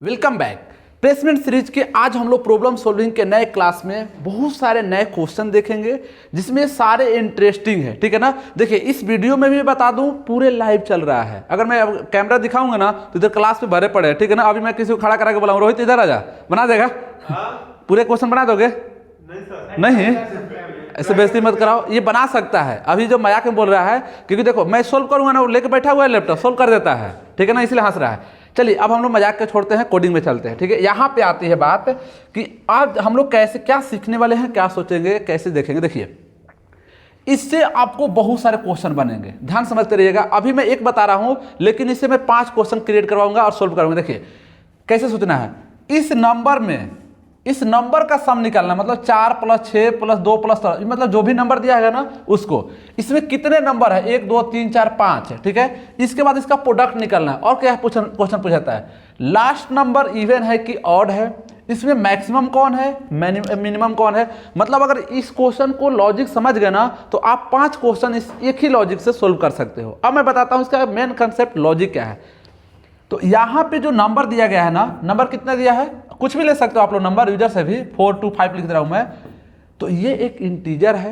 Welcome back. Placement series के आज हम लोग प्रॉब्लम सॉल्विंग के नए क्लास में बहुत सारे नए क्वेश्चन देखेंगे जिसमें सारे इंटरेस्टिंग है। ठीक है ना। देखिए इस वीडियो में भी बता दूं पूरे लाइव चल रहा है। अगर मैं अब कैमरा दिखाऊंगा ना तो इधर क्लास पे भरे पड़े हैं। ठीक है ना। अभी मैं किसी को खड़ा करा के बुलाऊं, रोहित इधर आ जा, बना देगा? पूरे क्वेश्चन बना दोगे? नहीं, ऐसे बेइज्जती मत कराओ। ये बना सकता है, अभी जो मजाक में बोल रहा है, क्योंकि देखो मैं सोल्व करूंगा ना, वो लेके बैठा हुआ है लैपटॉप, सोल्व कर देता है। ठीक है ना, इसलिए हंस रहा है। चलिए अब हम लोग मजाक के छोड़ते हैं, कोडिंग में चलते हैं। ठीक है, यहाँ पे आती है बात कि आज हम लोग कैसे क्या सीखने वाले हैं, क्या सोचेंगे, कैसे देखेंगे। देखिए इससे आपको बहुत सारे क्वेश्चन बनेंगे, ध्यान समझते रहिएगा। अभी मैं एक बता रहा हूं, लेकिन इससे मैं 5 क्वेश्चन क्रिएट करवाऊंगा और सोल्व करूंगा। देखिए कैसे सोचना है। इस नंबर का सम निकालना, मतलब 4 + 6 + 2 + 3, मतलब जो भी नंबर दिया है ना उसको, इसमें कितने नंबर है, 1 2 3 4 5 है। ठीक है, इसके बाद इसका प्रोडक्ट निकालना है। और क्या क्वेश्चन पूछाता है, लास्ट नंबर इवन है कि ऑड है, इसमें मैक्सिमम कौन है, मिनिमम कौन है। मतलब अगर इस क्वेश्चन को लॉजिक समझ गए ना तो आप 5 क्वेश्चन इस एक ही लॉजिक से सोल्व कर सकते हो। अब मैं बताता हूं इसका मेन कंसेप्ट लॉजिक क्या है। तो यहाँ पे जो नंबर दिया गया है ना, नंबर कितना दिया है, कुछ भी ले सकते हो आप लोग नंबर, यूजर से भी 4 to 5 लिख रहा हूं मैं। तो ये एक इंटीजर है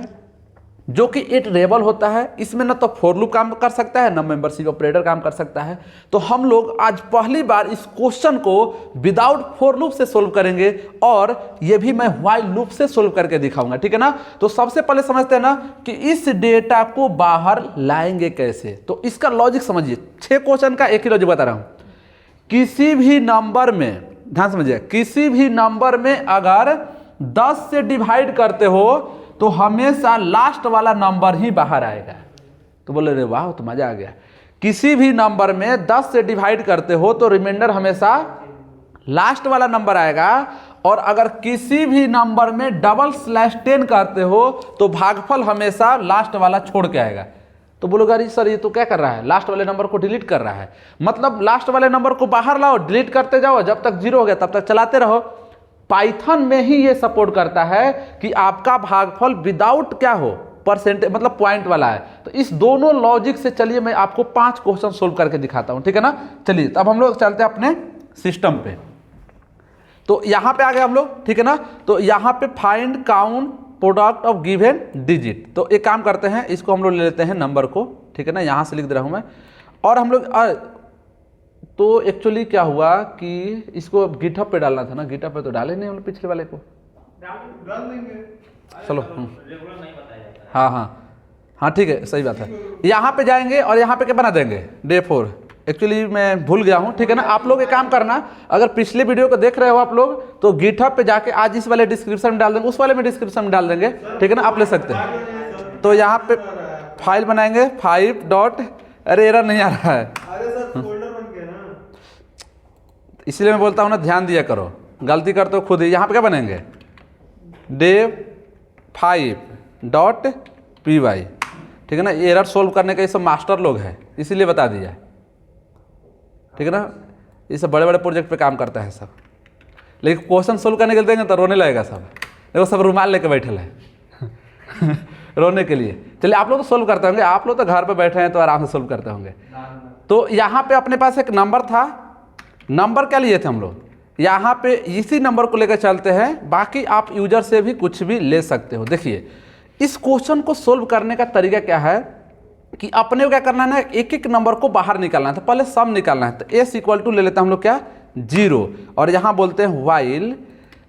जो कि इटरेबल होता है। इसमें ना तो फॉर लूप काम कर सकता है, ना मेंबरशिप ऑपरेटर काम कर सकता है। तो हम लोग आज पहली बार इस क्वेश्चन को विदाउट फॉर लूप से सोल्व करेंगे, और ये भी मैं व्हाइल लूप से सोल्व करके दिखाऊंगा। ठीक है ना। तो सबसे पहले समझते हैं ना कि इस डेटा को बाहर लाएंगे कैसे। तो इसका लॉजिक समझिए। 6 क्वेश्चन का एक ही लॉजिक बता रहा हूं। किसी भी नंबर में, ध्यान समझिए, किसी भी नंबर में अगर 10 से डिवाइड करते हो तो हमेशा लास्ट वाला नंबर ही बाहर आएगा। तो बोले रे वाह, तो मजा आ गया। किसी भी नंबर में 10 से डिवाइड करते हो तो रिमाइंडर हमेशा लास्ट वाला नंबर आएगा, और अगर किसी भी नंबर में /10 करते हो तो भागफल हमेशा लास्ट वाला छोड़ के आएगा। तो बोलोगे अरे सर ये तो क्या कर रहा है, लास्ट वाले नंबर को डिलीट कर रहा है। मतलब लास्ट वाले नंबर को बाहर लाओ, डिलीट करते जाओ, जब तक 0 हो गया तब तक चलाते रहो। पाइथन में ही ये सपोर्ट करता है कि आपका भागफल विदाउट क्या हो, परसेंटेज, मतलब पॉइंट वाला है। तो इस दोनों लॉजिक से चलिए मैं आपको 5 क्वेश्चन सोल्व करके दिखाता हूं। ठीक है ना। चलिए अब हम लोग चलते हैं अपने सिस्टम पे। तो यहां पे आ गए हम लोग। ठीक है ना। तो यहां पे find count product of given digit. तो एक काम करते हैं, इसको हम लोग ले लेते हैं नंबर को। ठीक है ना, यहां से लिख दे रहा हूं मैं। और हम लोग तो एक्चुअली क्या हुआ कि इसको गिटहब पे डालना था ना, गिटहब पे तो डाले नहीं हम लोग, पिछले वाले को डाल देंगे। चलो हाँ ठीक है, सही बात है। यहाँ पे जाएंगे और यहाँ पे क्या बना देंगे, डे 4। एक्चुअली मैं भूल गया हूँ। ठीक है ना। आप लोग एक काम करना, अगर पिछले वीडियो को देख रहे हो आप लोग तो गिटहब पे जाके आज इस वाले डिस्क्रिप्शन में डाल देंगे, उस वाले में डिस्क्रिप्शन में डाल देंगे। ठीक है ना, आप ले सकते हैं। तो यहाँ पे फाइल बनाएंगे 5 अरे एरर नहीं आ रहा है, इसलिए मैं बोलता हूँ ना ध्यान दिया करो, गलती करते हो खुद ही। यहाँ पे क्या बनेंगे, day5.py। ठीक है ना। एरर सोल्व करने के ये सब मास्टर लोग हैं, इसीलिए बता दिया। ठीक है ना। ये सब बड़े बड़े प्रोजेक्ट पे काम करता है सब, लेकिन क्वेश्चन सोल्व करने के लिए देंगे तो रोने लगेगा सब। देखो सब रुमाल लेके बैठे हैं रोने के लिए। चलिए आप लोग तो सोल्व करते होंगे, आप लोग तो घर पे बैठे हैं तो आराम से सोल्व करते होंगे। तो यहाँ पे अपने पास एक नंबर था, नंबर क्या लिए थे हम लोग, यहाँ पे इसी नंबर को लेकर चलते हैं। बाकी आप यूजर से भी कुछ भी ले सकते हो। देखिए इस क्वेश्चन को सोल्व करने का तरीका क्या है कि अपने को क्या करना है ना, एक एक नंबर को बाहर निकालना है। तो पहले सम निकालना है। तो s = ले लेते हैं हम लोग क्या, 0, और यहाँ बोलते हैं व्हाइल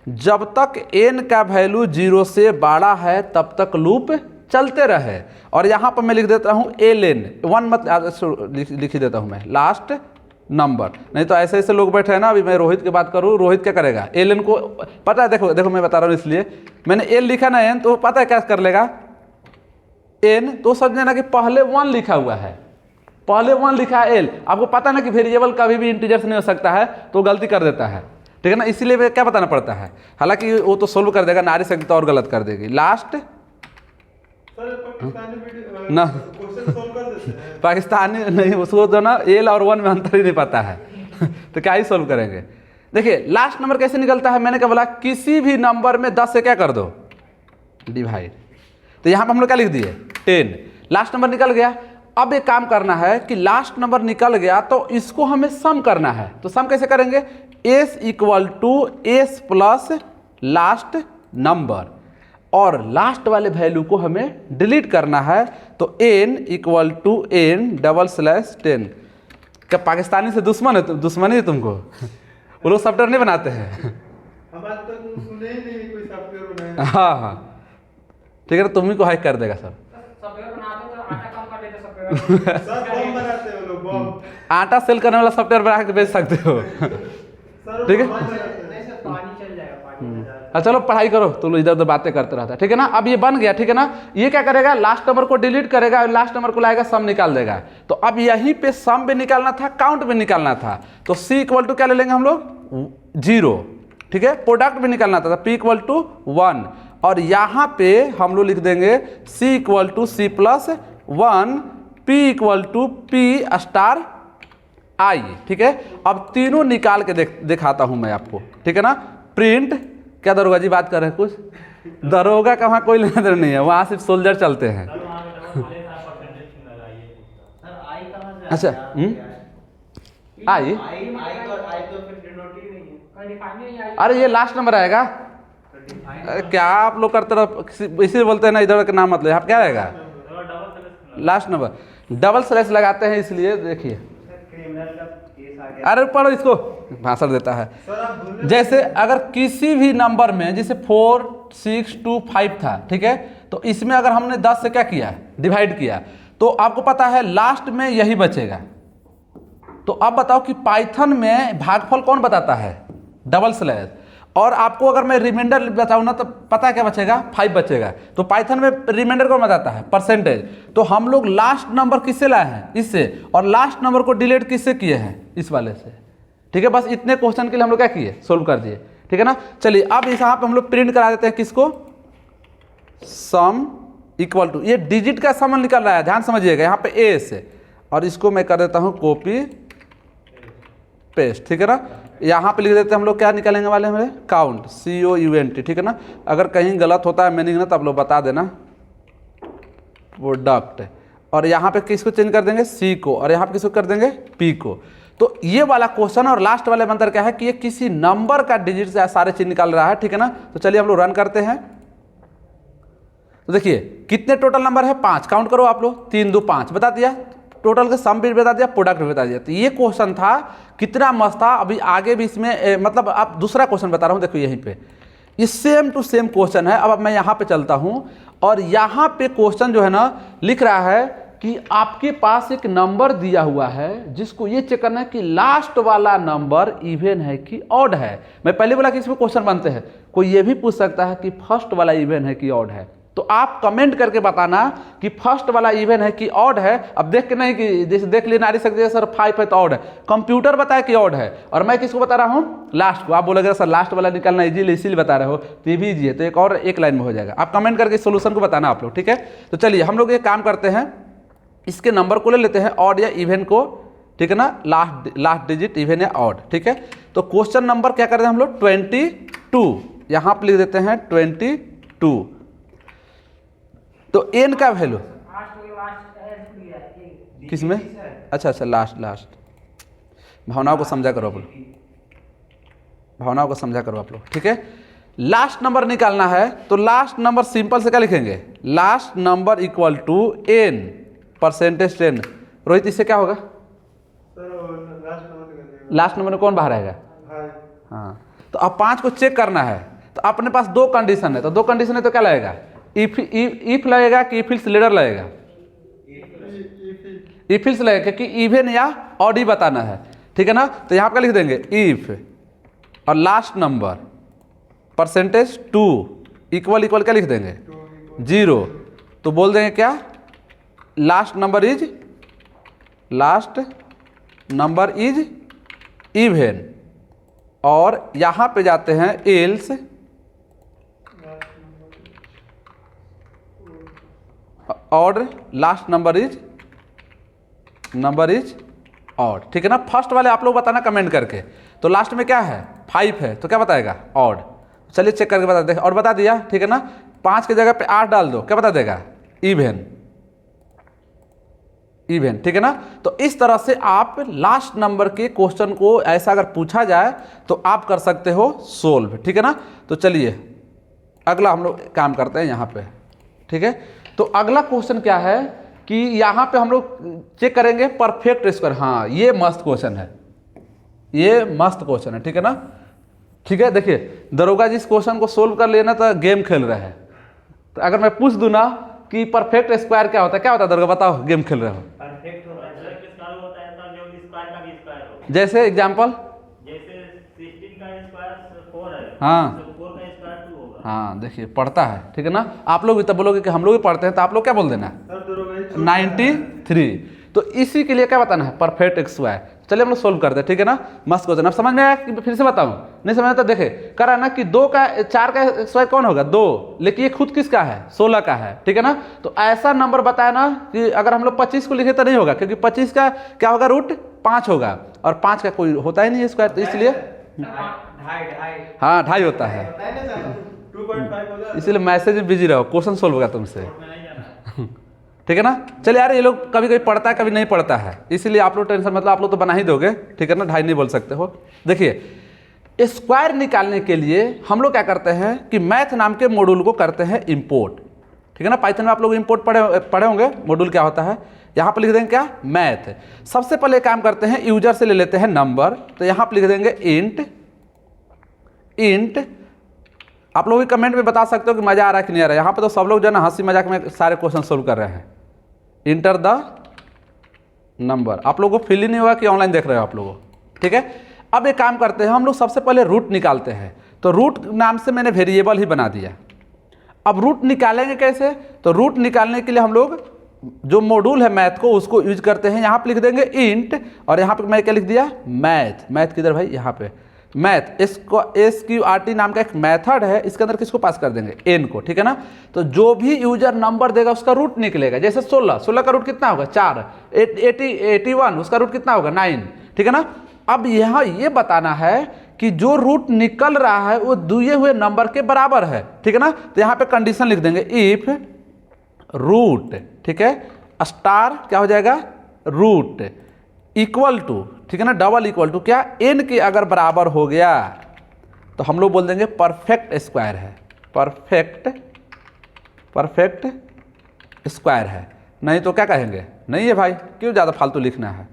जब तक n का वैल्यू 0 से बड़ा है तब तक लूप चलते रहे। और यहाँ पर मैं लिख देता हूँ ln 1, मतलब लिख ही देता हूँ मैं लास्ट नंबर। नहीं तो ऐसे ऐसे लोग बैठे हैं ना, अभी मैं रोहित की बात करूँ, रोहित क्या करेगा, ln को पता है, देखो मैं बता रहा हूँ, इसलिए मैंने l लिखा ना n, तो पता है क्या कर लेगा n, तो समझना ना कि पहले 1 लिखा हुआ है, पहले 1 लिखा है l। आपको पता ना कि वेरिएबल कभी भी इंटीजर से नहीं हो सकता है, तो गलती कर देता है। ठीक है ना, इसीलिए क्या बताना पड़ता है। हालांकि वो तो सोल्व कर देगा, नारी शक्ति तो और गलत कर देगी। लास्ट ना पाकिस्तानी नहीं, उसको तो ना एल और 1 में अंतर ही नहीं पता है तो क्या ही सोल्व करेंगे। देखिए लास्ट नंबर कैसे निकलता है, मैंने क्या बोला, किसी भी नंबर में 10 से क्या कर दो, डिवाइड। तो यहाँ पे हम लोग क्या लिख दिए, 10। लास्ट नंबर निकल गया। अब एक काम करना है कि लास्ट नंबर निकल गया तो इसको हमें सम करना है। तो सम कैसे करेंगे, s equal to s plus last number, और लास्ट वाले वैल्यू को हमें डिलीट करना है। तो n equal to n double slash 10। क्या पाकिस्तानी से दुश्मन है, दुश्मनी है तुमको? वो लोग सॉफ्टवेयर नहीं बनाते हैं। सुने ही नहीं कोई सॉफ्टवेयर बनाया। हाँ हाँ ठीक है ना, तुम ही को हाइक कर देगा सर। सॉफ्टवेयर बनाते तो आटा कम कर देते सॉफ्टवेयर। सब बम बनाते हैं वो लोग, बम। आटा सेल करने वाला सॉफ्टवेयर बना के बेच सकते हो। सर ठीक है। नहीं सर, पानी चल जाएगा, पानी चलो पढ़ाई करो, तुम लोग इधर उधर बातें करते रहता है, ठीक है ना। अब ये बन गया, ठीक है ना। ये क्या करेगा, लास्ट नंबर को डिलीट करेगा और लास्ट नंबर को लाएगा, सम निकाल देगा। तो अब यहीं पे सम भी निकालना था, काउंट भी निकालना था। तो सी इक्वल टू क्या ले लेंगे हम लोग, 0, ठीक है। प्रोडक्ट भी निकालना था, पी इक्वल टू 1, और यहाँ पे हम लोग लिख देंगे C equal to C plus 1, P equal to P star I, ठीक है। अब तीनों निकाल के दिखाता हूं मैं आपको, ठीक है ना। प्रिंट, क्या दरोगा जी बात कर रहे हैं कुछ? दरोगा का वहाँ कोई लेना देना नहीं है, वहाँ सिर्फ सोल्जर चलते हैं। अच्छा आई, अरे ये लास्ट नंबर आएगा। अरे क्या आप लोग करते रहो, इसीलिए बोलते हैं ना इधर का नाम मतलब आप क्या रहेगा, लास्ट नंबर डबल स्लैश लगाते हैं इसलिए। देखिए अरे पढ़ो इसको, भाषण देता है। जैसे अगर किसी भी नंबर में जैसे 4 6 2 5 था, ठीक है। तो इसमें अगर हमने 10 से क्या किया, डिवाइड किया, तो आपको पता है लास्ट में यही बचेगा। तो अब बताओ कि पाइथन में भागफल कौन बताता है, डबल स्लैश। और आपको अगर मैं रिमाइंडर बताऊँ ना तो पता है क्या बचेगा, 5 बचेगा। तो पाइथन में रिमाइंडर कौन बताता है, परसेंटेज। तो हम लोग लास्ट नंबर किससे लाए हैं, इससे, और लास्ट नंबर को डिलीट किससे किए हैं, इस वाले से, ठीक है। बस इतने क्वेश्चन के लिए हम लोग क्या किए, सोल्व कर दिए, ठीक है ना। चलिए अब इस यहाँ पे हम लोग प्रिंट करा देते हैं किसको, सम इक्वल टू, ये डिजिट का सम निकल रहा है, ध्यान समझिएगा, यहाँ पे ए से, और इसको मैं कर देता हूँ कॉपी पेस्ट, ठीक है ना। यहाँ पे लिख देते हैं हम लोग, क्या निकालेंगे वाले हमारे, काउंट, COUNT, ठीक है ना। अगर कहीं गलत होता है मीनिंग ना तो आप लोग बता देना, प्रोडक्ट, और यहाँ पे किसको चेंज कर देंगे, सी को, और यहाँ पे किसको कर देंगे, पी को। तो ये वाला क्वेश्चन और लास्ट वाले में अंतर क्या है कि ये किसी नंबर का डिजिट से सारे चीज निकाल रहा है, ठीक है ना। तो चलिए हम लोग रन करते हैं। तो देखिए कितने टोटल नंबर है, 5, काउंट करो आप लोग, 3 2 5 बता दिया, टोटल का सम भी बता दिया, प्रोडक्ट भी बता दिया। तो ये क्वेश्चन था, कितना मस्त था। अभी आगे भी इसमें मतलब आप दूसरा क्वेश्चन बता रहा हूँ, देखो यहीं पे ये सेम टू सेम क्वेश्चन है। अब मैं यहाँ पे चलता हूँ, और यहाँ पे क्वेश्चन जो है ना लिख रहा है कि आपके पास एक नंबर दिया हुआ है, जिसको ये चेक करना है कि लास्ट वाला नंबर इवन है कि ऑड है। मैं पहले बोला कि इसमें क्वेश्चन बनते हैं, कोई ये भी पूछ सकता है कि फर्स्ट वाला इवन है कि ऑड है। तो आप कमेंट करके बताना कि फर्स्ट वाला इवन है कि ऑड है। अब देख के नहीं कि जैसे देख लेना आ सकते सर 5 है तो ऑड है, कंप्यूटर बताया कि ऑड है, और मैं किसको बता रहा हूँ, लास्ट को। आप बोलोगे सर लास्ट वाला निकालना इजीली इसीलिए बता रहे हो, तो ये भी इजी है, तो एक और एक लाइन में हो जाएगा। आप कमेंट करके सोल्यूशन को बताना आप लोग, ठीक है। तो चलिए हम लोग ये काम करते हैं, इसके नंबर को ले लेते हैं, ऑड या इवन को, ठीक है ना, लास्ट डिजिट इवन या ऑड, ठीक है। तो क्वेश्चन नंबर क्या करते हैं हम लोग, 22, यहाँ पर लिख देते हैं 22। तो एन का वैल्यू किसमें, अच्छा लास्ट, भावनाओं को समझा करो आप लोग, भावनाओं को समझा करो आप लोग, ठीक है। लास्ट नंबर निकालना है, तो लास्ट नंबर सिंपल से क्या लिखेंगे, last number equal to n percentage 10। Rohit इससे क्या होगा, लास्ट नंबर में कौन बाहर आएगा, हाँ। तो अब 5 को चेक करना है, तो अपने पास 2 कंडीशन है, तो 2 कंडीशन है तो क्या लगेगा, इफ लगेगा कि इफ लेटर लगेगा, इफ लगेगा, क्योंकि इवन या ऑड ही बताना है, ठीक है ना। तो यहाँ पर लिख देंगे इफ और लास्ट नंबर परसेंटेज 2 इक्वल क्या लिख देंगे 0। तो बोल देंगे क्या, लास्ट नंबर इज इवन, और यहाँ पे जाते हैं else odd, last number is odd, ठीक है ना। फर्स्ट वाले आप लोग बताना कमेंट करके। तो लास्ट में क्या है, 5 है, तो क्या बताएगा ऑड। चलिए चेक करके बता दे, और बता दिया, ठीक है ना। 5 की जगह पे 8 डाल दो, क्या बता देगा, इवन। इवन, ठीक है ना। तो इस तरह से आप लास्ट नंबर के क्वेश्चन को ऐसा अगर पूछा जाए तो आप कर सकते हो सोल्व, ठीक है ना। तो चलिए अगला हम लोग काम करते हैं यहाँ पे, ठीक है। तो अगला क्वेश्चन क्या है कि यहाँ पे हम लोग चेक करेंगे परफेक्ट स्क्वायर। हाँ, ये मस्त क्वेश्चन है, ये मस्त क्वेश्चन है, ठीक है ना। ठीक है, देखिए दरोगा जी इस क्वेश्चन को सोल्व कर लेना तो गेम खेल रहे हैं। तो अगर मैं पूछ दूँ ना कि परफेक्ट स्क्वायर क्या होता है, क्या होता है दरोगा, बताओ, गेम खेल रहे हो। परफेक्ट होता है स्क्वायर होता है तो जो स्क्वायर का भी स्क्वायर हो, जैसे एग्जाम्पल, जैसे 16 का स्क्वायर 4 है, हाँ। तो 4 का स्क्वायर 2 होगा। हाँ देखिए पढ़ता है, ठीक है ना। आप लोग भी तब बोलोगे कि हम लोग भी पढ़ते हैं, तो आप लोग क्या बोल देना, सर दरोगा जी चूक 93। तो इसी के लिए क्या बताना है, परफेक्ट स्क्वायर। चलिए हम लोग सोल्व करते हैं, ठीक है ना। मस्त क्वेश्चन, अब समझ में आया कि फिर से बताऊं, नहीं समझ में तो देखे कह रहा है ना कि 4 का स्क्वायर कौन होगा, 2, लेकिन ये खुद किसका है, 16 का है, ठीक है ना। तो ऐसा नंबर बताया ना कि अगर हम लोग 25 को लिखे तो नहीं होगा, क्योंकि 25 का क्या होगा, रूट 5 होगा, और 5 का कोई होता ही नहीं है स्क्वायर, तो इसलिए ढाई ढाई हाँ 2.5 होता है। होता है ना सर 2.5 होगा। इसीलिए मैसेज में बिजी रहो, क्वेश्चन सोल्व होगा तुमसे, मैं नहीं जाना। ठीक है ना। चलिए यार, ये लोग कभी कभी पढ़ता है कभी नहीं पढ़ता है, इसीलिए आप लोग टेंशन, मतलब आप लोग तो बना ही दोगे, ठीक है ना, 2.5 नहीं बोल सकते हो। देखिए स्क्वायर निकालने के लिए हम लोग क्या करते हैं कि मैथ नाम के मॉड्यूल को करते हैं इंपोर्ट, ठीक है ना। पाइथन में आप लोग इंपोर्ट पढ़े होंगे, मॉड्यूल क्या होता है। यहाँ पर लिख देंगे क्या, मैथ। सबसे पहले काम करते हैं, यूजर से ले लेते हैं नंबर, तो यहाँ पर लिख देंगे इंट। आप लोग भी कमेंट में बता सकते हो कि मजा आ रहा है कि नहीं आ रहा है। यहाँ पे तो सब लोग जो है ना हंसी मजाक में सारे क्वेश्चन सोल्व कर रहे हैं। इंटर द नंबर, आप लोगों को फील ही नहीं होगा कि ऑनलाइन देख रहे हो आप लोगों, ठीक है। अब एक काम करते हैं, हम लोग सबसे पहले रूट निकालते हैं। तो रूट नाम से मैंने वेरिएबल ही बना दिया। अब रूट निकालेंगे कैसे, तो रूट निकालने के लिए हम लोग जो मॉड्यूल है मैथ को उसको यूज करते हैं। यहाँ पे लिख देंगे इंट, और यहाँ पे मैं क्या लिख दिया, मैथ किधर भाई, यहाँ पे मैथ। इसको SQRT नाम का एक मेथड है, इसके अंदर किसको पास कर देंगे, n को, ठीक है ना। तो जो भी यूजर नंबर देगा उसका रूट निकलेगा। जैसे 16 का रूट कितना होगा, 4। 81 उसका रूट कितना होगा, 9, ठीक है ना। अब यहाँ ये बताना है कि जो रूट निकल रहा है वो दिए हुए नंबर के बराबर है, ठीक है ना। तो यहाँ पे कंडीशन लिख देंगे, इफ रूट, ठीक है, स्टार क्या हो जाएगा, रूट इक्वल टू, ठीक है ना, डबल इक्वल टू क्या, n के अगर बराबर हो गया तो हम लोग बोल देंगे परफेक्ट स्क्वायर है, परफेक्ट स्क्वायर है। नहीं तो क्या कहेंगे, नहीं है भाई, क्यों ज़्यादा फालतू लिखना है।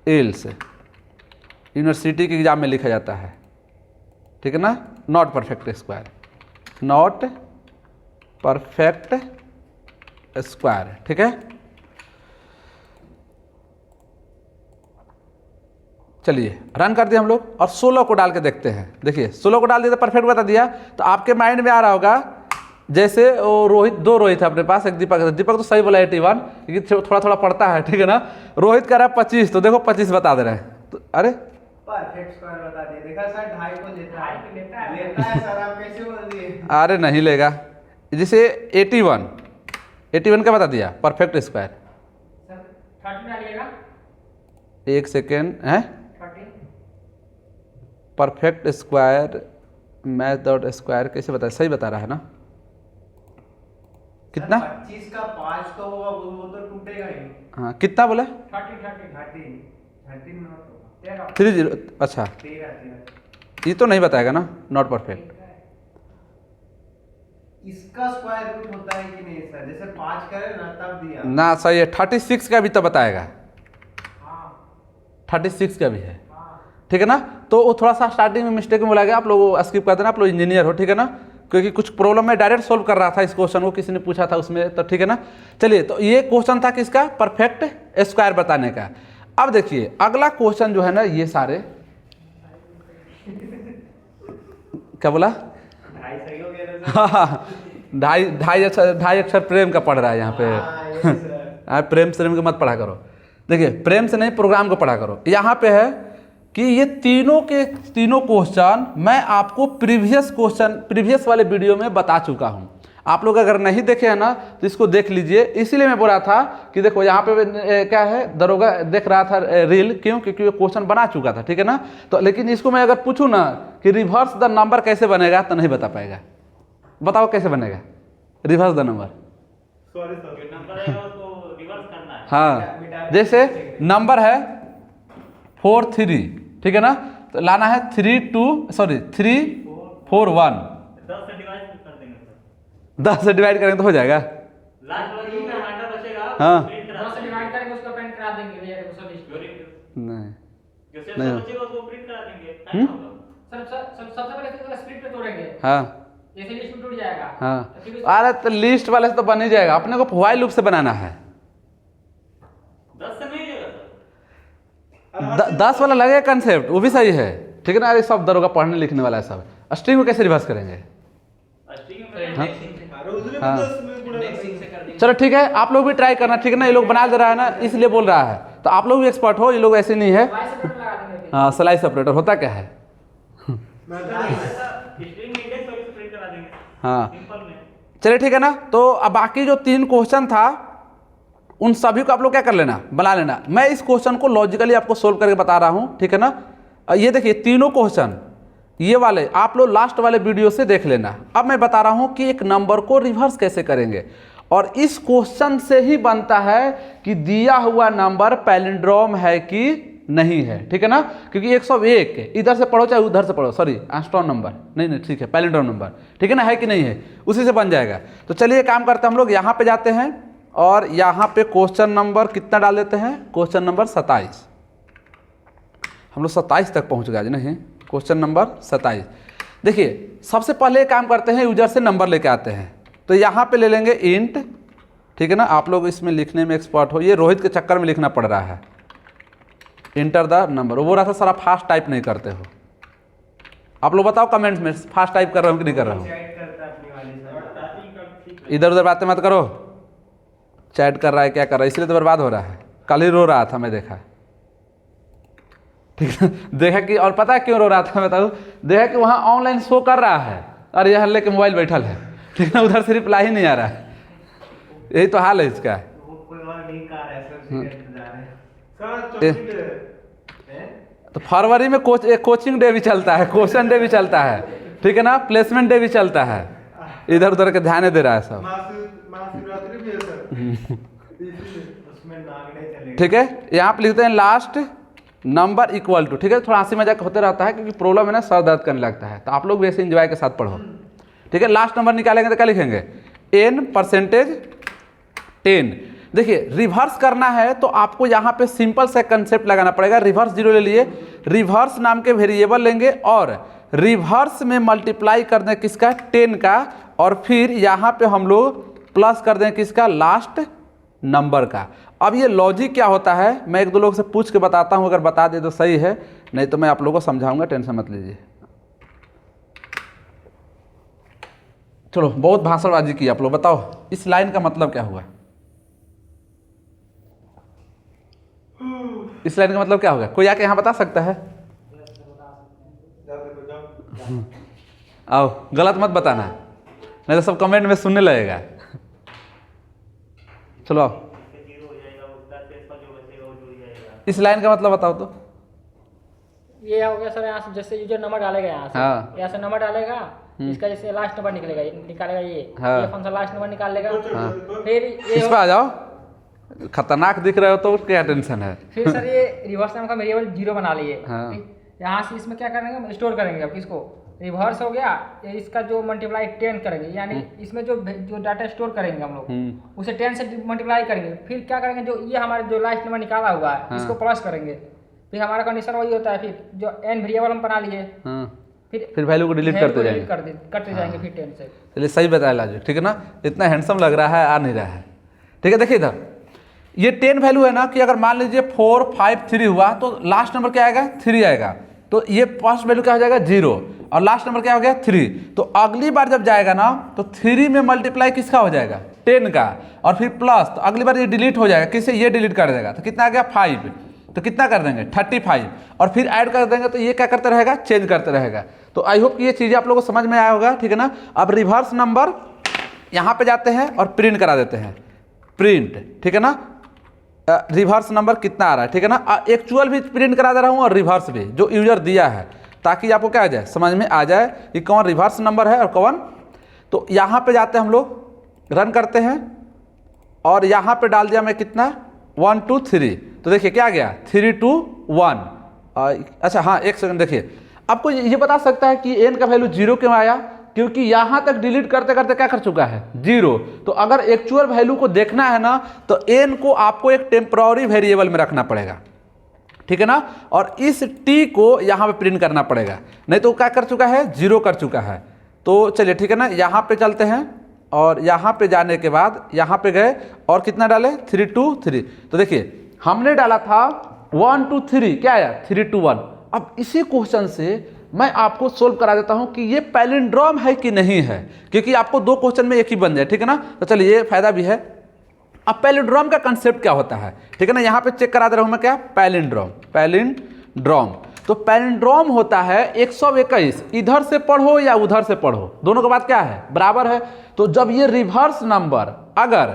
एल्स यूनिवर्सिटी के एग्जाम में लिखा जाता है, ठीक है ना, not perfect square, not perfect square, ठीक है। चलिए रन कर दिया हम लोग, और 16 को डाल के देखते हैं। देखिए 16 को डाल दिया तो परफेक्ट बता दिया। तो आपके माइंड में आ रहा होगा, जैसे वो दो रोहित है अपने पास, एक दीपक तो सही बोला 81, क्योंकि थोड़ा थोड़ा पढ़ता है, ठीक है ना। रोहित कह रहा है 25, तो देखो 25 बता दे रहे हैं, तो अरे परफेक्ट स्क्वायर बता दिए, देखा सर 2.5 को लेता है, लेता है सर, आप कैसे बोल दिए। अरे नहीं लेगा। जैसे 81 क्या बता दिया, परफेक्ट स्क्वायर। सर 30 डालिएगा, एक सेकेंड है, 30 perfect square math dot square कैसे बताया, सही बता रहा है ना, कितना, 25 का 5 तो होगा, वो तो टूटेगा ही। हाँ कितना बोला, 13 13 30, अच्छा 13 ये तो नहीं बताएगा ना, नॉट परफेक्ट। इसका स्क्वायर रूट होता है कि नहीं सर, जैसे 5 करे ना तब दिया ना सही है, 36 का भी तो बताएगा, हाँ 36 का भी है, हाँ ठीक है ना। तो वो थोड़ा सा स्टार्टिंग में मिस्टेक में बोला गया, आप लोग स्किप कर देना, आप लोग इंजीनियर हो, ठीक है ना। क्योंकि कुछ प्रॉब्लम में डायरेक्ट सोल्व कर रहा था इस क्वेश्चन को, किसी ने पूछा था उसमें, तो ठीक है ना। चलिए, तो ये क्वेश्चन था किसका, परफेक्ट स्क्वायर बताने का। अब देखिए अगला क्वेश्चन जो है ना, ये सारे क्या बोला, 2.5 सही हो गया ना सर। ढाई अक्षर प्रेम का पढ़ रहा है यहाँ पे। हाँ, ये सर। प्रेम के मत पढ़ा करो, देखिए प्रेम से नहीं, प्रोग्राम को पढ़ा करो। यहाँ पे है कि ये तीनों के तीनों क्वेश्चन मैं आपको प्रीवियस वाले वीडियो में बता चुका हूँ। आप लोग अगर नहीं देखे हैं ना तो इसको देख लीजिए। इसीलिए मैं बोल रहा था कि देखो यहाँ पे क्या है, दरोगा देख रहा था रील, क्यों, क्योंकि वो क्वेश्चन बना चुका था, ठीक है ना। तो लेकिन इसको मैं अगर पूछूँ ना कि रिवर्स द नंबर कैसे बनेगा, तो नहीं बता पाएगा। बताओ कैसे बनेगा reverse the number. Sorry sir, जो नंबर है उसको रिवर्स हाँ, जैसे नंबर है 4 3, ठीक है ना, तो लाना है 3 4 1। 10 से डिवाइड कर देंगे सर। 10 से डिवाइड करेंगे तो हो जाएगा। लास्ट वाला जो रिमाइंडर बचेगा हाँ। प्रिंट करा 10 से डिवाइड करेंगे उसको प्रिंट करा देंगे भैया देखो सब लिस्ट। नहीं जो नहीं। सेल बचेगा उसको प्रिंट करा देंगे, है ना? सबसे पहले इसको स्प्लिट पे तोड़ेंगे, हाँ जैसे लिस्ट में टूट जाएगा। हाँ, फिर अरे तो लिस्ट वाले से तो बन ही जाएगा, अपने को व्हाइल लूप से बनाना है। 10 से नहीं जाएगा सर। 10 वाला लगेगा कंसेप्ट, वो भी सही है, ठीक है ना। अरे सब दरोगा पढ़ने लिखने वाला है सब। स्ट्रिंग को कैसे रिवर्स करेंगे? स्ट्रिंग हाँ? में हाँ। इंडेक्सिंग से कर देंगे। चलो ठीक है, आप लोग भी ट्राई करना, ठीक है ना। ये लोग बना दे रहा है ना, इसलिए बोल रहा है, तो आप लोग भी एक्सपर्ट हो, ये लोग ऐसे नहीं है। वाई सेपरेटर लगा देंगे फिर। हाँ, स्लाइस सेपरेटर होता क्या है? स्ट्रिंग में इंडेक्स और प्रिंट करा देंगे हाँ सिंपल में। चलिए ठीक है ना। तो अब बाकी जो 3 क्वेश्चन था उन सभी को आप लोग क्या कर लेना, बना लेना। मैं इस क्वेश्चन को लॉजिकली आपको सोल्व करके बता रहा हूँ, ठीक है ना। ये देखिए तीनों क्वेश्चन ये वाले आप लोग लास्ट वाले वीडियो से देख लेना। अब मैं बता रहा हूँ कि एक नंबर को रिवर्स कैसे करेंगे, और इस क्वेश्चन से ही बनता है कि दिया हुआ नंबर पैलिंड्रोम है कि नहीं है, ठीक है ना। क्योंकि 101 इधर से पढ़ो चाहे उधर से पढ़ो, सॉरी एस्ट्रॉन नंबर नहीं, ठीक है, पैलिंड्रोम नंबर, ठीक है ना, है कि नहीं है, उसी से बन जाएगा। तो चलिए काम करते हैं, हम लोग यहाँ पे जाते हैं और यहाँ पे क्वेश्चन नंबर कितना डाल देते हैं, क्वेश्चन नंबर 27। हम लोग 27 तक पहुँच गए नहीं, क्वेश्चन नंबर 27। देखिए सबसे पहले काम करते हैं, यूजर से नंबर लेके आते हैं। तो यहाँ पे ले लेंगे इंट, ठीक है ना। आप लोग इसमें लिखने में एक्सपर्ट हो, ये रोहित के चक्कर में लिखना पड़ रहा है। इंटर द नंबर, वो रहा था सारा फास्ट टाइप नहीं करते हो। आप लोग बताओ कमेंट्स में, फास्ट टाइप कर रहे हो कि नहीं कर रहे हो? चैट करता है अपनी वाली से। इधर उधर बातें मत करो। चैट कर रहा है, क्या कर रहा है, इसलिए तो बर्बाद हो रहा है। कल ही रो रहा था, मैं देखा, ठीक है, देखा कि, और पता है क्यों रो रहा था मैं बताऊँ, देखा कि वहाँ ऑनलाइन शो कर रहा है और यह लेके मोबाइल बैठल है, ठीक है ना, उधर से रिप्लाई ही नहीं आ रहा है। यही तो हाल है इसका। वो कोई और लिंक आ रहा है सर, उसी का इंतजार है। तो फरवरी में कोचिंग डे भी चलता है, क्वेश्चन डे भी चलता है, ठीक है ना, प्लेसमेंट डे भी चलता है। इधर उधर के ध्यान दे रहा है सब, उसमें नागने चलेगा। ठीक है। यहाँ पे लिखते हैं लास्ट नंबर इक्वल टू, ठीक है। थोड़ा हंसी मजाक होते रहता है क्योंकि प्रॉब्लम है ना, सर दर्द करने लगता है, तो आप लोग भी ऐसे एंजॉय के साथ पढ़ो, ठीक है। लास्ट नंबर निकालेंगे तो क्या लिखेंगे, n%10। देखिए रिवर्स करना है तो आपको यहाँ पे सिंपल सा कंसेप्ट लगाना पड़ेगा। रिवर्स 0 ले लिए, रिवर्स नाम के वेरिएबल लेंगे और रिवर्स में मल्टीप्लाई कर दें किसका, 10 का, और फिर यहाँ पे हम लोग प्लस कर दें किसका, लास्ट नंबर का। अब ये लॉजिक क्या होता है मैं 1-2 लोग से पूछ के बताता हूँ, अगर बता दे तो सही है, नहीं तो मैं आप लोगों को समझाऊंगा, टेंशन मत लीजिए। चलो बहुत भाषणबाजी की आप लोग, बताओ इस लाइन का मतलब क्या हुआ, इस लाइन का मतलब क्या होगा, कोई आके यहाँ बता सकता है? आओ गलत मत बताना, नहीं तो सब कमेंट में सुनने लगेगा। चलो आओ, 0 हो जाएगा, उसका शेष का जो बचेगा वो जुड़ जाएगा। इस लाइन का मतलब बताओ तो। ये हो गया सर, यहाँ से जैसे यूजर नंबर डालेगा, यहाँ से हाँ। यहाँ से नंबर डालेगा, इसका जैसे लास्ट नंबर निकालेगा ये हाँ। ये फंक्शन लास्ट नंबर निकाल लेगा। हाँ। फिर ये इस पर आ जाओ, खतरनाक दिख रहे हो तो क्या टेंशन है। फिर सर ये रिवर्स नाम का वेरिएबल 0 बना लिए। हाँ। ठीक? यहाँ से इसमें क्या करेंगे, स्टोर करेंगे। अब किसको, रिवर्स हो गया, ये इसका जो मल्टीप्लाई 10 करेंगे, यानी इसमें जो डाटा स्टोर करेंगे हम लोग उसे 10 से मल्टीप्लाई करेंगे। फिर क्या करेंगे, जो ये हमारे जो लास्ट नंबर निकाला हुआ है हाँ। इसको प्लस करेंगे। फिर हमारा कंडीशन वही होता है, फिर जो n वेरिएबल हम बना लिए फिर वैल्यू को डिलीट करते जाएंगे, करते जाएंगे फिर 10 से। चलिए सही बताया लाजू, ठीक है ना, इतना हैंडसम लग रहा है, आ नहीं रहा है, ठीक है। देखिए इधर ये 10 वैल्यू है ना, कि अगर मान लीजिए 4 5 3 हुआ तो लास्ट नंबर क्या आएगा, 3 आएगा। तो ये फर्स्ट वैल्यू क्या हो जाएगा, 0, और लास्ट नंबर क्या हो गया, 3। तो अगली बार जब जाएगा ना तो 3 में मल्टीप्लाई किसका हो जाएगा, 10 का, और फिर प्लस, तो अगली बार ये डिलीट हो जाएगा, किससे, ये डिलीट कर देगा, तो कितना आ गया 5, तो कितना कर देंगे 35, और फिर ऐड कर देंगे तो ये क्या करते रहेगा, चेंज करते रहेगा। तो आई होप कि ये चीज़ें आप लोगों को समझ में आया होगा, ठीक है ना। अब रिवर्स नंबर यहाँ पे जाते हैं और प्रिंट करा देते हैं, प्रिंट, ठीक है ना, रिवर्स नंबर कितना आ रहा है, ठीक है ना। एक्चुअल भी प्रिंट करा दे रहा हूँ और रिवर्स भी जो यूजर दिया है, ताकि आपको क्या आ जाए, समझ में आ जाए कि कौन रिवर्स नंबर है और कौन। तो यहाँ पे जाते हैं हम लोग, रन करते हैं, और यहाँ पे डाल दिया मैं कितना, 1 2 3, तो देखिए क्या गया 3 2 1। अच्छा हाँ एक सेकंड देखिए, आपको ये बता सकता है कि n का वैल्यू 0 क्यों आया, क्योंकि यहाँ तक डिलीट करते करते क्या कर चुका है 0। तो अगर एक्चुअल वैल्यू को देखना है ना तो n को आपको एक टेम्पररी वेरिएबल में रखना पड़ेगा, ठीक है ना, और इस t को यहाँ पे प्रिंट करना पड़ेगा, नहीं तो क्या कर चुका है 0 कर चुका है। तो चलिए ठीक है ना, यहाँ पे चलते हैं और यहाँ पे जाने के बाद यहाँ पे गए और कितना डाले 3 2 3। तो देखिए हमने डाला था 1 2 3, क्या आया 3 2 1। अब इसी क्वेश्चन से मैं आपको सोल्व करा देता हूं कि ये पैलिंड्रोम है कि नहीं है, क्योंकि आपको 2 क्वेश्चन में एक ही बन जाए, ठीक है ना। तो चलिए ये फायदा भी है। अब पैलिंड्रोम का कंसेप्ट क्या होता है, ठीक है ना, यहाँ पे चेक करा दे रहा हूं मैं क्या पैलिंड्रोम। तो पैलिंड्रोम होता है 121, इधर से पढ़ो या उधर से पढ़ो, दोनों का बात क्या है बराबर है। तो जब ये रिवर्स नंबर अगर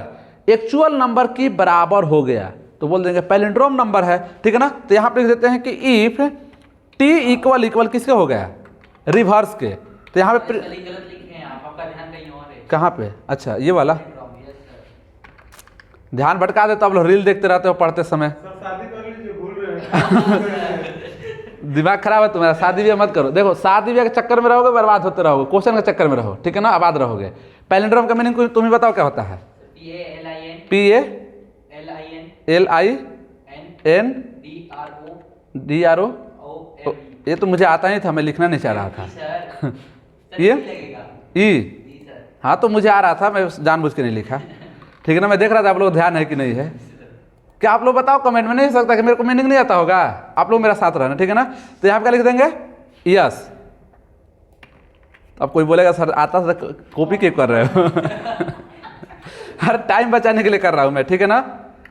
एक्चुअल नंबर की बराबर हो गया तो बोल देंगे पैलिंड्रोम नंबर है, ठीक है ना। तो यहाँ पे लिख देते हैं कि इफ टी इक्वल किसके हो गया रिवर्स के। तो यहाँ पे गलत लिखे हैं आप, आपका ध्यान कहीं और है। कहाँ पे, अच्छा ये वाला ध्यान भटका देते, आप लोग रील देखते रहते हो पढ़ते समय। शादी कर लीजिए, भूल रहे हैं। दिमाग खराब है तुम्हारा, शादी ब्याह मत करो। देखो शादी ब्याह के चक्कर में रहोगे बर्बाद होते रहोगे, क्वेश्चन के चक्कर में रहो, ठीक है ना, आबाद रहोगे। पैलिंड्रोम का मीनिंग तुम ही बताओ क्या होता है। PALIN DRO। ये तो मुझे आता नहीं था, मैं लिखना नहीं चाह रहा था। ये ई, हाँ तो मुझे आ रहा था, मैं जानबूझ के नहीं लिखा, ठीक है ना। मैं देख रहा था आप लोग ध्यान है कि नहीं है। क्या आप लोग बताओ कमेंट में, नहीं हो सकता कि मेरे को मीनिंग नहीं आता होगा, आप लोग मेरा साथ रहना, ठीक है ना। तो यहाँ पे क्या लिख देंगे यस। अब कोई बोलेगा सर आता था कॉपी क्यों कर रहे हो हर टाइम बचाने के लिए कर रहा हूँ मैं, ठीक है ना।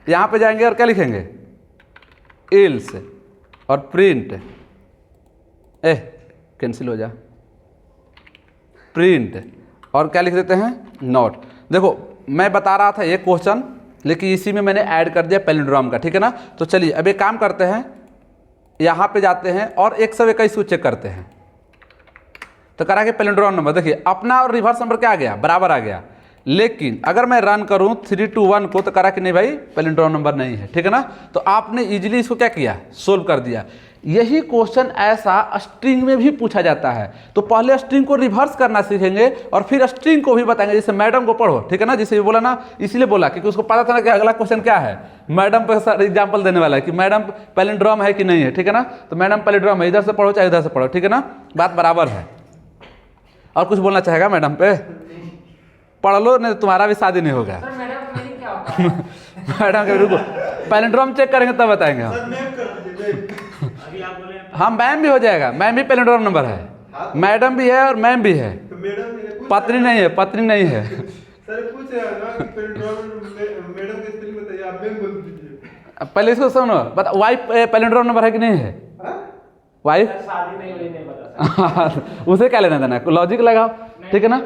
यहाँ पे जाएंगे और क्या लिखेंगे इल्स और प्रिंट, कैंसिल हो जा, प्रिंट और क्या लिख देते हैं नॉट। देखो मैं बता रहा था एक क्वेश्चन, लेकिन इसी में मैंने ऐड कर दिया पैलिंड्रोम का, ठीक है ना। तो चलिए अब एक काम करते हैं, यहाँ पे जाते हैं और 121 को चेक करते हैं। तो करा के पैलिंड्रोम नंबर देखिए अपना और रिवर्स नंबर क्या आ गया बराबर आ गया, लेकिन अगर मैं रन करूं 3 2 1 को तो करा कि नहीं भाई पैलिंड्रोम नंबर नहीं है, ठीक है ना। तो आपने इजीली इसको क्या किया सोल्व कर दिया। यही क्वेश्चन ऐसा स्ट्रिंग में भी पूछा जाता है, तो पहले स्ट्रिंग को रिवर्स करना सीखेंगे और फिर स्ट्रिंग को भी बताएंगे। जैसे मैडम को पढ़ो, ठीक है ना, जैसे बोला ना, इसलिए बोला क्योंकि उसको पता था ना कि अगला क्वेश्चन क्या है, मैडम पे सर एग्जाम्पल देने वाला है कि मैडम पैलिंड्रोम है कि नहीं है, ठीक है ना। तो मैडम पैलिंड्रोम है, इधर से पढ़ो चाहे इधर से पढ़ो, ठीक है ना, बात बराबर है। और कुछ बोलना चाहेगा मैडम पे, पढ़ लो नहीं तुम्हारा भी शादी नहीं होगा। सर मैडम का मीनिंग क्या होता है? मैडम के रुको पैलिंड्रोम चेक करेंगे तब बताएंगे हम। अभी आप बोले हाँ मैम भी हो जाएगा, मैम भी पैलिंड्रोम नंबर है, मैडम भी है और मैम भी है, तो मैडम पत्नी नहीं है, पत्नी नहीं है। सर पूछ रहा है ना कि मैडम के स्पेलिंग बताइए, आप मैम बोल दीजिए। पहले इसको सुनो, बता वाइफ पैलिंड्रोम नंबर है कि नहीं है, वाइफ शादी नहीं हुई नहीं पता उसे क्या लेना देना, लॉजिक लगाओ, ठीक है ना।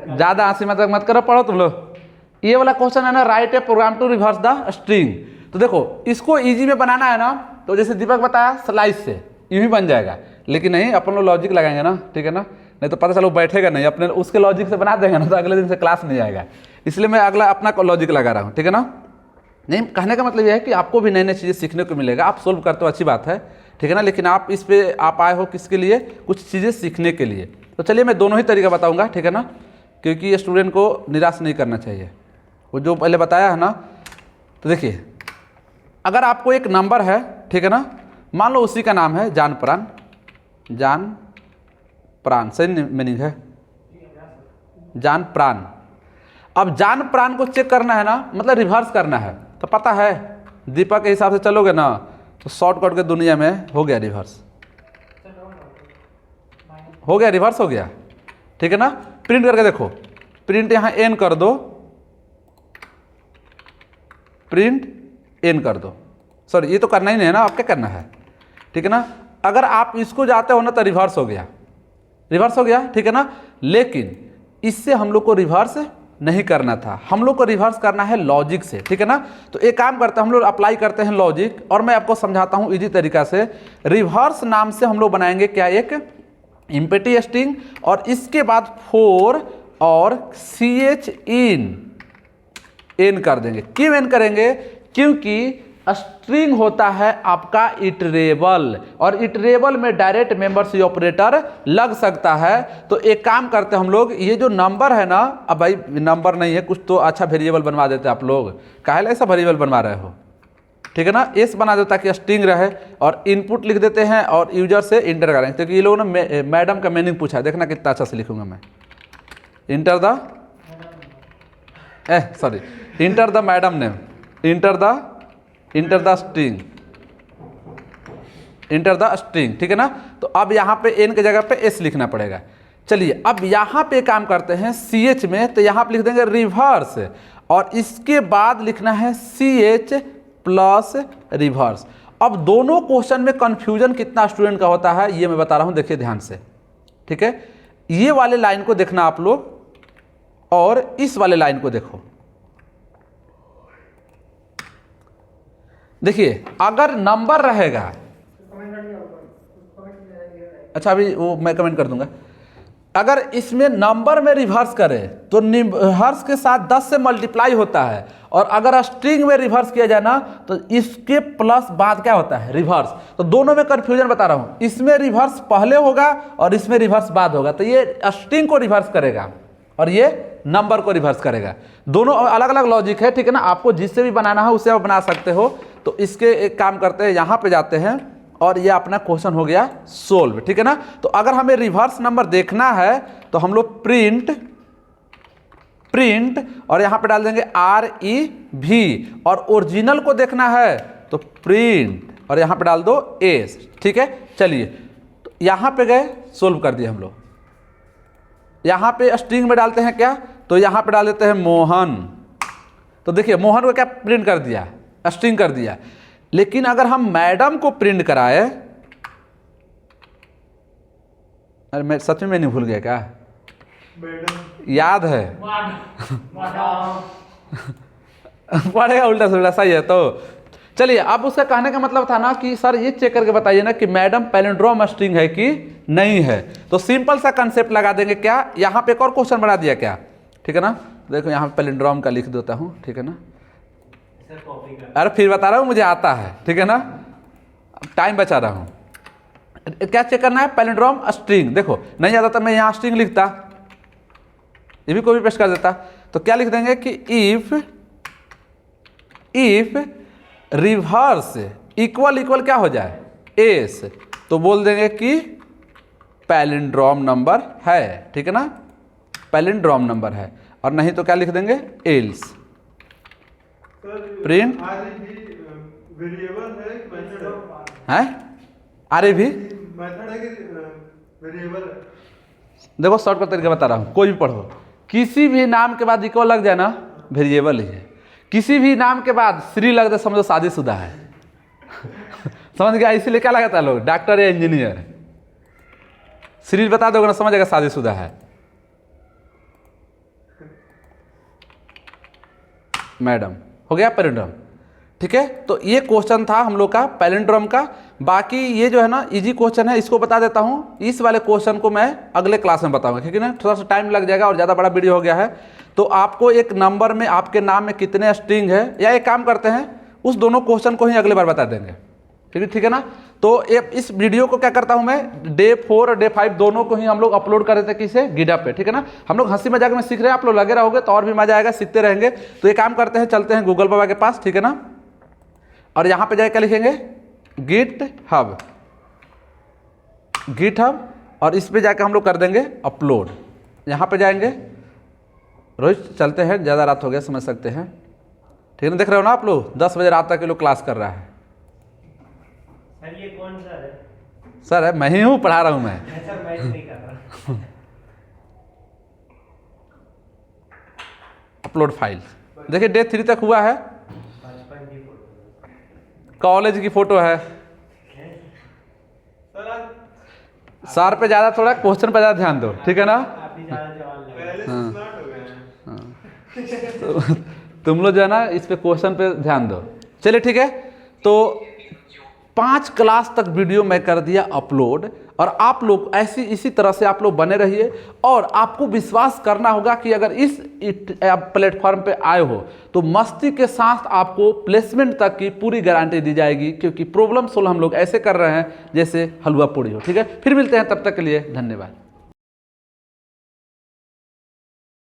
ज्यादा हंसी मत करो, पढ़ो तुम लोग। ये वाला क्वेश्चन है ना, write a program to reverse the string. तो देखो इसको इजी में बनाना है ना, तो जैसे दीपक बताया स्लाइस से यूं ही बन जाएगा, लेकिन नहीं अपन लोग लॉजिक लगाएंगे ना, ठीक है ना, नहीं तो पता चलो बैठेगा नहीं, अपने उसके लॉजिक से बना देंगे ना तो अगले दिन से क्लास नहीं आएगा। इसलिए मैं अगला अपना लॉजिक लगा रहा हूँ, ठीक है ना। नहीं कहने का मतलब यह है कि आपको भी नई नई चीज़ें सीखने को मिलेगा, आप सोल्व करते हो अच्छी बात है, ठीक है ना, लेकिन आप इस पे आप आए हो किसके लिए, कुछ चीज़ें सीखने के लिए। तो चलिए मैं दोनों ही तरीका बताऊँगा, ठीक है ना, क्योंकि स्टूडेंट को निराश नहीं करना चाहिए। वो जो पहले बताया है ना, तो देखिए अगर आपको एक नंबर है, ठीक है ना, मान लो उसी का नाम है जान प्राण, सही मीनिंग है जान प्राण। अब जान प्राण को चेक करना है ना, मतलब रिवर्स करना है, तो पता है दीपक के हिसाब से चलोगे ना तो शॉर्टकट के दुनिया में हो गया रिवर्स, हो गया रिवर्स हो गया, ठीक है ना। प्रिंट करके देखो, प्रिंट यहाँ एन कर दो, प्रिंट एन कर दो, सॉरी ये तो करना ही नहीं है ना, आप क्या करना है, ठीक है ना। अगर आप इसको जाते हो ना तो रिवर्स हो गया, रिवर्स हो गया, ठीक है ना। लेकिन इससे हम लोग को रिवर्स नहीं करना था, हम लोग को रिवर्स करना है लॉजिक से, ठीक है ना। तो एक काम करते हैं हम लोग अप्लाई करते हैं लॉजिक, और मैं आपको समझाता हूं इजी तरीका से। रिवर्स नाम से हम लोग बनाएंगे क्या, एक इम्पेटी स्ट्रिंग, और इसके बाद 4 और ch इन एन कर देंगे। क्यों एन करेंगे, क्योंकि स्ट्रिंग होता है आपका इटरेबल, और इटरेबल में डायरेक्ट मेंबर से ऑपरेटर लग सकता है। तो एक काम करते हैं हम लोग, ये जो नंबर है ना, अब भाई नंबर नहीं है, कुछ तो अच्छा वेरिएबल बनवा देते आप लोग, काहे ऐसा वेरिएबल बनवा रहे हो, ठीक है ना। एस बना दो ताकि स्ट्रिंग रहे, और इनपुट लिख देते हैं और यूजर से इंटर करेंगे, क्योंकि ये लोगों ने मैडम का मीनिंग पूछा है, देखना कितना अच्छा से लिखूंगा मैं। Enter the enter the madam name, enter the string, ठीक है ना। तो अब यहाँ पे एन के जगह पे एस लिखना पड़ेगा। चलिए अब यहाँ पे काम करते हैं सी एच में, तो यहाँ पे लिख देंगे रिवर्स, और इसके बाद लिखना है सी एच प्लस रिवर्स। अब दोनों क्वेश्चन में कंफ्यूजन कितना स्टूडेंट का होता है ये मैं बता रहा हूँ, देखिए ध्यान से, ठीक है। ये वाले लाइन को देखना आप लोग, और इस वाले लाइन को देखो। देखिए अगर नंबर रहेगा, अच्छा अभी वो मैं कमेंट कर दूंगा, अगर इसमें नंबर में रिवर्स करें तो रिवर्स के साथ 10 से मल्टीप्लाई होता है, और अगर स्ट्रिंग में रिवर्स किया जाए ना तो इसके प्लस बाद क्या होता है, रिवर्स। तो दोनों में कंफ्यूजन बता रहा हूं, इसमें रिवर्स पहले होगा और इसमें रिवर्स बाद होगा, तो ये स्ट्रिंग को रिवर्स करेगा और ये नंबर को रिवर्स करेगा। दोनों अलग अलग लॉजिक है, ठीक है ना। आपको जिससे भी बनाना है उससे आप बना सकते हो। तो इसके एक काम करते हैं, यहाँ पे जाते हैं और ये अपना क्वेश्चन हो गया सोल्व, ठीक है ना। तो अगर हमें रिवर्स नंबर देखना है तो हम लोग प्रिंट और यहाँ पे डाल देंगे REV, और ओरिजिनल को देखना है तो प्रिंट और यहाँ पे डाल दो एस, ठीक है। चलिए तो यहाँ पे गए, सोल्व कर दिए हम लोग। यहाँ पे स्ट्रिंग में डालते हैं क्या, तो यहाँ पे डाल देते हैं मोहन। तो देखिए मोहन को क्या प्रिंट कर दिया, स्ट्रिंग कर दिया। लेकिन अगर हम मैडम को प्रिंट कराए, अरे मैं सच में नहीं भूल गया क्या, याद है पढ़ेगा उल्टा सुल्टा, सही है। तो चलिए अब उसका कहने का मतलब था ना कि सर ये चेक करके बताइए ना कि मैडम पैलिंड्रोम स्ट्रिंग है कि नहीं है। तो सिंपल सा कंसेप्ट लगा देंगे क्या, यहाँ पे एक और क्वेश्चन बना दिया क्या, ठीक है ना। देखो यहाँ पे पैलिंड्रोम का लिख देता हूँ, ठीक है ना। अरे फिर बता रहा हूँ मुझे आता है, ठीक है ना, टाइम बचा रहा हूँ। क्या चेक करना है, पैलिंड्रोम स्ट्रिंग। देखो नहीं आता तो मैं यहाँ स्ट्रिंग लिखता, ये भी कॉपी पेस्ट कर देता। तो क्या लिख देंगे कि इफ रिवर्स इक्वल क्या हो जाए, एस, तो बोल देंगे कि पैलिंड्रोम नंबर है, ठीक है ना, पैलिंड्रोम नंबर है। और नहीं तो क्या लिख देंगे, एल्स। प्रिंट वेरिएबल है कि मेथड है, REV मेथड है कि वेरिएबल है। देखो शॉर्ट का तरीका बता रहा हूँ, कोई भी पढ़ो, किसी भी नाम के बाद इक्वल लग जाए ना वेरिएबल ही है। किसी भी नाम के बाद श्री लग जाए समझो शादीशुदा है समझ गया, इसीलिए क्या लगाता है लोग, डॉक्टर या इंजीनियर। श्री बता दोगे ना समझ जाएगा शादीशुदा है। मैडम हो गया पैलिंड्रोम, ठीक है। तो ये क्वेश्चन था हम लोग का पैलिंड्रोम का। बाकी ये जो है ना इजी क्वेश्चन है, इसको बता देता हूँ। इस वाले क्वेश्चन को मैं अगले क्लास में बताऊंगा, क्योंकि ना थोड़ा सा टाइम लग जाएगा और ज़्यादा बड़ा वीडियो हो गया है। तो आपको एक नंबर में आपके नाम में कितने स्ट्रिंग है, या एक काम करते हैं उस दोनों क्वेश्चन को ही अगले बार बता देंगे, ठीक है ना। तो इस वीडियो को क्या करता हूँ मैं, डे 4 और डे 5 दोनों को ही हम लोग अपलोड कर देते हैं किसे, गिटहब पे, ठीक है ना। हम लोग हंसी मजाक में सीख रहे हैं, आप लोग लगे रहोगे तो और भी मजा आएगा, सीखते रहेंगे। तो ये काम करते हैं, चलते हैं गूगल बाबा के पास, ठीक है ना। और यहाँ पे जाके क्या लिखेंगे, गिटहब, और इस पे जाके हम लोग कर देंगे अपलोड। यहाँ पे जाएंगे, रोज चलते हैं, ज़्यादा रात हो गया समझ सकते हैं, ठीक है ना। देख रहे हो ना आप लोग 10 बजे रात तक के लोग क्लास कर रहा है। सर ये कौन सा है? सर है, मैं ही हूँ, पढ़ा रहा हूँ मैं। सर मैं नहीं कर रहा। अपलोड फाइल देखिए डे 3 तक हुआ है, कॉलेज की फोटो है। सर पे ज़्यादा थोड़ा क्वेश्चन पे ज़्यादा ध्यान दो, ठीक है ना। पहले से स्मार्ट हो गए हैं। तो तुम लोग जो है ना इस पे क्वेश्चन पे ध्यान दो। चलिए ठीक है, तो 5 क्लास तक वीडियो मैं कर दिया अपलोड। और आप लोग इसी तरह से आप लोग बने रहिए। और आपको विश्वास करना होगा कि अगर इस प्लेटफॉर्म पे आए हो तो मस्ती के साथ आपको प्लेसमेंट तक की पूरी गारंटी दी जाएगी, क्योंकि प्रॉब्लम सोल्व हम लोग ऐसे कर रहे हैं जैसे हलवा पूड़ी हो। ठीक है, फिर मिलते हैं, तब तक के लिए धन्यवाद।